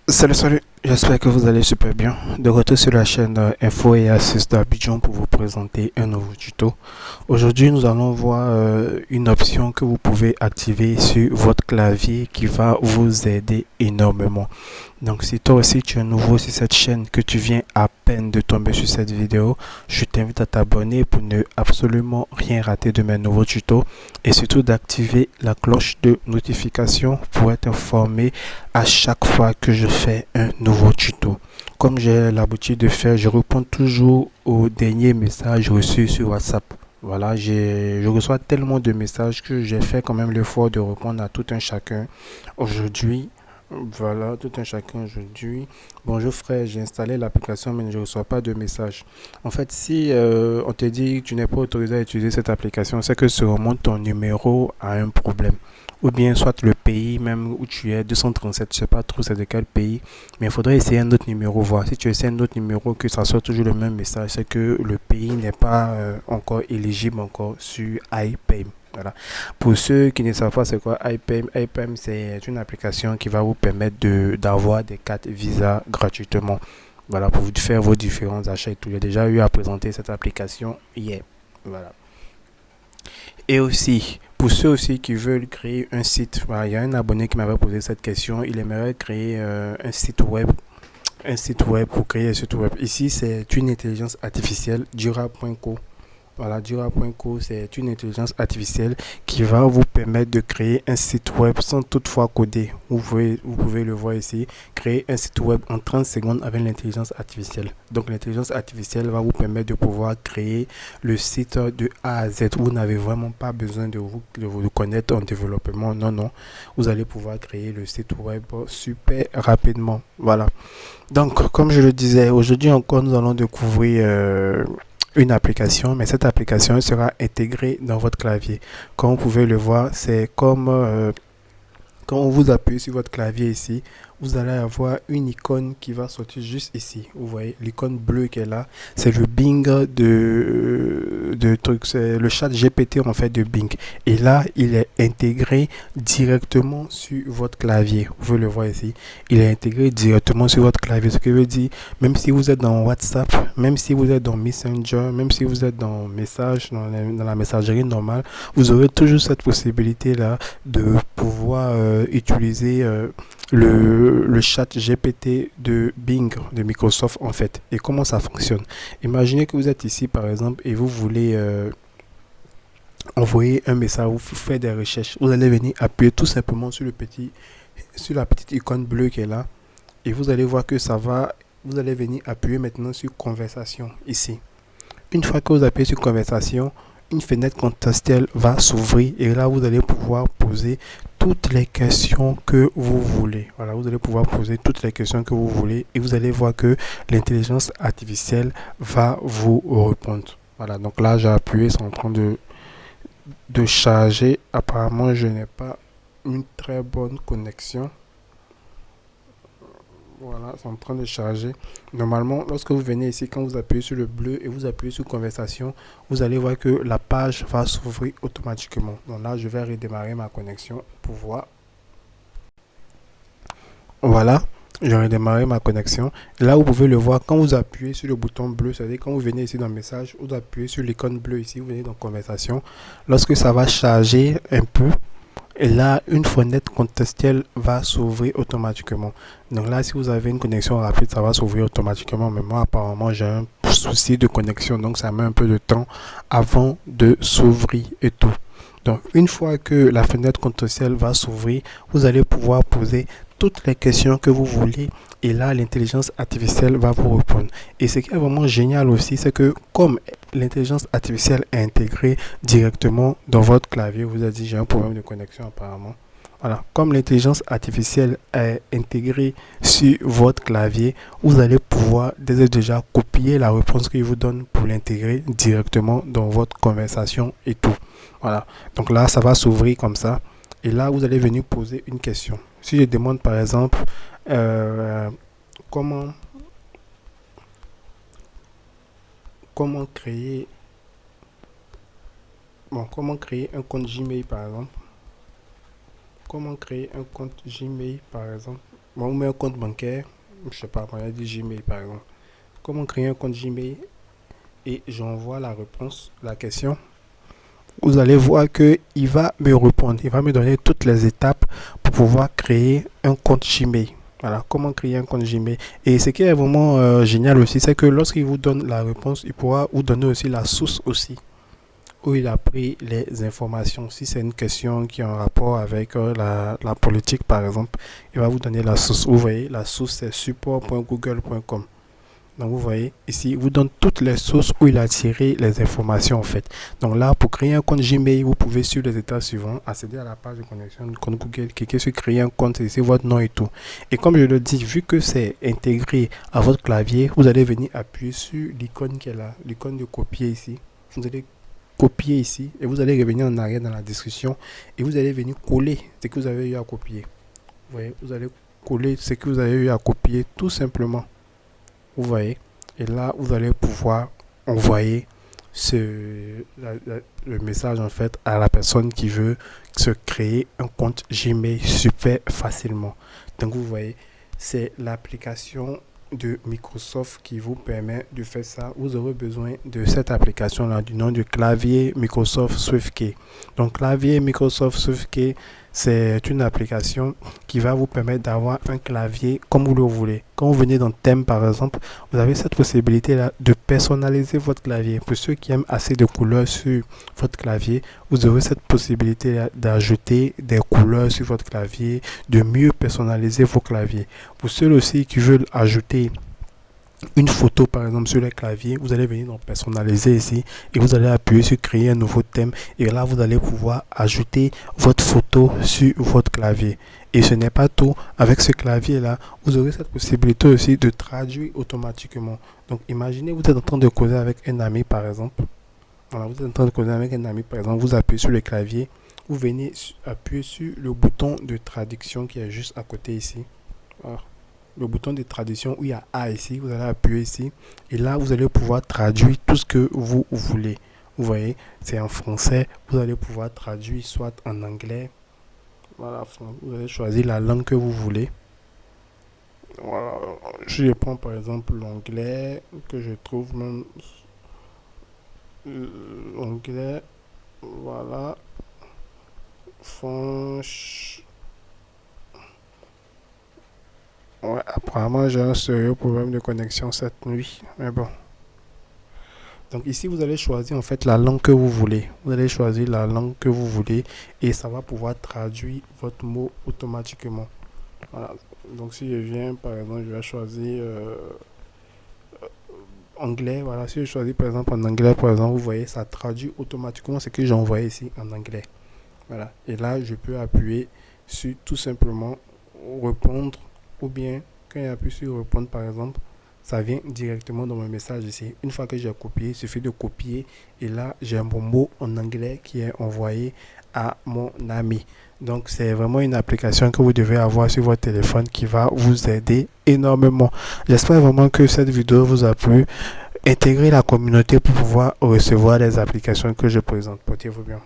Salut, j'espère que vous allez super bien. De retour sur la chaîne Info et Astuces d'Abidjan pour vous présenter un nouveau tuto. Aujourd'hui, nous allons voir une option que vous pouvez activer sur votre clavier qui va vous aider énormément. Donc si toi aussi tu es nouveau sur cette chaîne, que tu viens à peine de tomber sur cette vidéo, je t'invite à t'abonner pour ne absolument rien rater de mes nouveaux tutos et surtout d'activer la cloche de notification pour être informé à chaque fois que je fais un nouveau tuto. Comme j'ai l'habitude de faire, je réponds toujours aux derniers messages reçus sur WhatsApp. Voilà, je reçois tellement de messages que j'ai fait quand même l'effort de répondre à tout un chacun aujourd'hui. Voilà, tout un chacun aujourd'hui. Bonjour frère, j'ai installé l'application mais je ne reçois pas de message. En fait, si on te dit que tu n'es pas autorisé à utiliser cette application, c'est que sûrement ton numéro a un problème. Ou bien soit le pays même où tu es, 237, je ne sais pas trop c'est de quel pays, mais il faudrait essayer un autre numéro, voir. Si tu essaies un autre numéro, que ça soit toujours le même message, c'est que le pays n'est pas encore éligible encore sur iPay. Voilà. Pour ceux qui ne savent pas c'est quoi iPay, iPay c'est une application qui va vous permettre d'avoir des cartes Visa gratuitement. Voilà, pour vous faire vos différents achats et tout. J'ai déjà eu à présenter cette application hier. Voilà. Et aussi, pour ceux aussi qui veulent créer un site, voilà, il y a un abonné qui m'avait posé cette question. Il aimerait créer un site web pour créer un site web. Ici, c'est une intelligence artificielle, Dura.co. Voilà, Dura.co, c'est une intelligence artificielle qui va vous permettre de créer un site web sans toutefois coder. Vous pouvez le voir ici, créer un site web en 30 secondes avec l'intelligence artificielle. Donc l'intelligence artificielle va vous permettre de pouvoir créer le site de A à Z. Vous n'avez vraiment pas besoin de vous connaître en développement. Non, non. Vous allez pouvoir créer le site web super rapidement. Voilà. Donc, comme je le disais, aujourd'hui encore, nous allons découvrir une application, mais cette application sera intégrée dans votre clavier. Comme vous pouvez le voir, c'est comme quand vous appuyez sur votre clavier ici, vous allez avoir une icône qui va sortir juste ici. Vous voyez l'icône bleue qui est là, c'est le Bing de trucs, c'est le chat GPT en fait de Bing. Et là, il est intégré directement sur votre clavier. Vous pouvez le voir ici. Il est intégré directement sur votre clavier. Ce qui veut dire, même si vous êtes dans WhatsApp, même si vous êtes dans Messenger, même si vous êtes dans Message, dans la messagerie normale, vous aurez toujours cette possibilité là de pouvoir utiliser le chat GPT de Bing, de Microsoft en fait. Et comment ça fonctionne? Imaginez que vous êtes ici par exemple et vous voulez envoyer un message, vous faites des recherches. Vous allez venir appuyer tout simplement sur la petite icône bleue qui est là. Et vous allez voir que ça va, vous allez venir appuyer maintenant sur conversation ici. Une fois que vous appuyez sur conversation, une fenêtre contextuelle va s'ouvrir et là vous allez pouvoir poser toutes les questions que vous voulez. Voilà, vous allez pouvoir poser toutes les questions que vous voulez et vous allez voir que l'intelligence artificielle va vous répondre. Voilà, donc là j'ai appuyé, c'est en train de charger. Apparemment, je n'ai pas une très bonne connexion. Voilà, c'est en train de charger. Normalement, lorsque vous venez ici, quand vous appuyez sur le bleu et vous appuyez sur conversation, vous allez voir que la page va s'ouvrir automatiquement. Donc là, je vais redémarrer ma connexion pour voir. Voilà, j'ai redémarré ma connexion. Et là, vous pouvez le voir quand vous appuyez sur le bouton bleu, c'est-à-dire quand vous venez ici dans message, vous appuyez sur l'icône bleue ici, vous venez dans conversation. Lorsque ça va charger un peu, et là, une fenêtre contextuelle va s'ouvrir automatiquement. Donc là, si vous avez une connexion rapide, ça va s'ouvrir automatiquement. Mais moi, apparemment, j'ai un souci de connexion. Donc, ça met un peu de temps avant de s'ouvrir et tout. Donc, une fois que la fenêtre contextuelle va s'ouvrir, vous allez pouvoir poser toutes les questions que vous voulez et là l'intelligence artificielle va vous répondre. Et ce qui est vraiment génial aussi, c'est que comme l'intelligence artificielle est intégrée directement dans votre clavier, vous avez dit j'ai un problème de connexion apparemment. Voilà, comme l'intelligence artificielle est intégrée sur votre clavier, vous allez pouvoir déjà copier la réponse qu'il vous donne pour l'intégrer directement dans votre conversation et tout. Voilà, donc là ça va s'ouvrir comme ça. Et là, vous allez venir poser une question. Si je demande par exemple euh, comment, comment créer comment créer un compte Gmail par exemple. Comment créer un compte Gmail par exemple. Moi, on met un compte bancaire, je sais pas, moi, il y a du Gmail par exemple. Comment créer un compte Gmail et j'envoie la réponse, la question. Vous allez voir que il va me répondre, il va me donner toutes les étapes pour pouvoir créer un compte Gmail. Voilà, comment créer un compte Gmail. Et ce qui est vraiment génial aussi, c'est que lorsqu'il vous donne la réponse, il pourra vous donner aussi la source aussi, où il a pris les informations. Si c'est une question qui a un rapport avec la politique, par exemple, il va vous donner la source. Vous voyez, la source, c'est support.google.com. Donc, vous voyez, ici, il vous donne toutes les sources où il a tiré les informations, en fait. Donc là, pour créer un compte Gmail, vous pouvez, sur les états suivants, accéder à la page de connexion du compte Google, cliquer sur créer un compte, ici, votre nom et tout. Et comme je le dis, vu que c'est intégré à votre clavier, vous allez venir appuyer sur l'icône qui est là, l'icône de copier ici. Vous allez copier ici et vous allez revenir en arrière dans la description et vous allez venir coller ce que vous avez eu à copier. Vous voyez, vous allez coller ce que vous avez eu à copier tout simplement. Vous voyez, et là vous allez pouvoir envoyer le message en fait à la personne qui veut se créer un compte Gmail super facilement. Donc vous voyez, c'est l'application de Microsoft qui vous permet de faire ça. Vous aurez besoin de cette application là du nom du clavier Microsoft SwiftKey. Donc clavier Microsoft SwiftKey, c'est une application qui va vous permettre d'avoir un clavier comme vous le voulez. Quand vous venez dans thème par exemple, vous avez cette possibilité là de personnaliser votre clavier. Pour ceux qui aiment assez de couleurs sur votre clavier, vous aurez cette possibilité là d'ajouter des couleurs sur votre clavier, de mieux personnaliser vos claviers. Pour ceux aussi qui veulent ajouter une photo par exemple sur le clavier, vous allez venir dans personnaliser ici et vous allez appuyer sur créer un nouveau thème et là vous allez pouvoir ajouter votre photo sur votre clavier. Et ce n'est pas tout, avec ce clavier là vous aurez cette possibilité aussi de traduire automatiquement. Donc imaginez vous êtes en train de causer avec un ami par exemple. Voilà, vous êtes en train de causer avec un ami par exemple, vous appuyez sur le clavier, vous venez appuyer sur le bouton de traduction qui est juste à côté ici. Voilà. Le bouton de traduction où il y a A ici, vous allez appuyer ici et là vous allez pouvoir traduire tout ce que vous voulez. Vous voyez, c'est en français, vous allez pouvoir traduire soit en anglais. Voilà, vous allez choisir la langue que vous voulez. Voilà, je prends par exemple l'anglais que je trouve même l'anglais. Voilà, French. Ouais, apparemment j'ai un sérieux problème de connexion cette nuit, mais bon. Donc ici vous allez choisir en fait la langue que vous voulez. Vous allez choisir la langue que vous voulez et ça va pouvoir traduire votre mot automatiquement. Voilà. Donc si je viens par exemple, je vais choisir anglais. Voilà, si je choisis par exemple en anglais, par exemple, vous voyez, ça traduit automatiquement ce que j'ai envoyé ici en anglais. Voilà. Et là, je peux appuyer sur tout simplement répondre ou bien quand j'appuie sur répondre par exemple, ça vient directement dans mon message ici. Une fois que j'ai copié, il suffit de copier et là, j'ai mon mot en anglais qui est envoyé à mon ami. Donc, c'est vraiment une application que vous devez avoir sur votre téléphone qui va vous aider énormément. J'espère vraiment que cette vidéo vous a plu. Intégrez la communauté pour pouvoir recevoir les applications que je présente. Portez-vous bien.